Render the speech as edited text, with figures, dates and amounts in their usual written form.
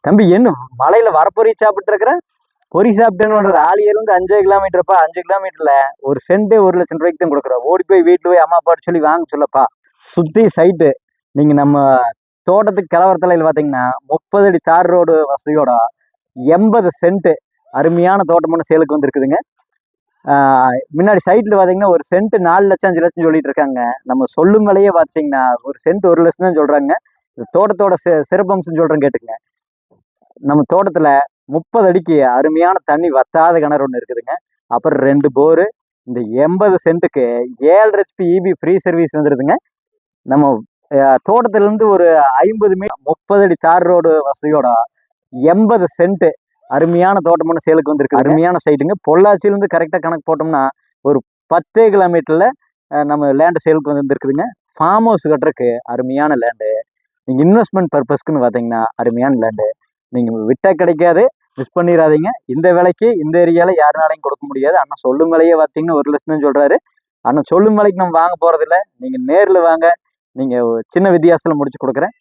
தம்பி என்ன மலையில வரப்பொறி சாப்பிட்டு இருக்கிற? பொறி சாப்பிட்டேன்னு ஆளியிருந்து 5 கிலோமீட்டர்ப்பா. 5 கிலோமீட்டர்ல ஒரு சென்ட் 1,00,000 ரூபாய்க்கு தான் கொடுக்குறோம். ஓடி போய் வீட்டுல போய் அம்மா அப்பாட்டு சொல்லி வாங்க சொல்லப்பா. சுத்தி சைட்டு. நீங்க நம்ம தோட்டத்துக்கு கிளவரத்தலையில் பாத்தீங்கன்னா 30 அடி தார் ரோடு வசதியோட 80 சென்ட் அருமையான தோட்டம் ஒன்று சேலுக்கு வந்துருக்குதுங்க. முன்னாடி சைட்ல பாத்தீங்கன்னா ஒரு சென்ட் 4 லட்சம் 5 லட்சம் சொல்லிட்டு இருக்காங்க. நம்ம சொல்லும் விலையே பாத்தீங்கன்னா ஒரு சென்ட் 1 லட்சம் தான் சொல்றாங்க. தோட்டத்தோட சிறப்பம்சம் சொல்றேன் கேட்டுங்க. நம்ம தோட்டத்துல 30 அடிக்கு அருமையான தண்ணி வத்தாத கிணறு ஒன்று இருக்குதுங்க. அப்புறம் 2 போரு. இந்த 80 சென்ட்டுக்கு 7 ஹெச்பி இபி ஃப்ரீ சர்வீஸ் வந்துருதுங்க. நம்ம தோட்டத்துல இருந்து ஒரு 50 மீட்டர் 30 அடி தார் ரோடு வசதியோட 80 சென்ட் அருமையான தோட்டம் ஒன்று சேலுக்கு வந்திருக்கு. அருமையான சைட்டுங்க. பொள்ளாச்சியிலிருந்து கரெக்டாக கணக்கு போட்டோம்னா ஒரு 10 கிலோமீட்டர்ல நம்ம லேண்டு சேலுக்கு வந்துருக்குதுங்க. ஃபார்ம் ஹவுஸ் கட்டுறதுக்கு அருமையான லேண்டு. நீங்க இன்வெஸ்ட்மெண்ட் பர்பஸ்க்குன்னு பார்த்தீங்கன்னா அருமையான லேண்டு. நீங்க விட்டா கிடைக்காது, மிஸ் பண்ணிடாதீங்க. இந்த விலைக்கு இந்த ஏரியால யாருனாலையும் கொடுக்க முடியாது. அண்ணன் சொல்லும் விலையே பார்த்தீங்கன்னா 1 லட்சம் தான் சொல்றாரு. அண்ணன் சொல்லும் விலைக்கு நம்ம வாங்க போறது இல்லை. நீங்க நேரில் வாங்க, நீங்க சின்ன வித்தியாசத்துல முடிச்சு கொடுக்குறேன்.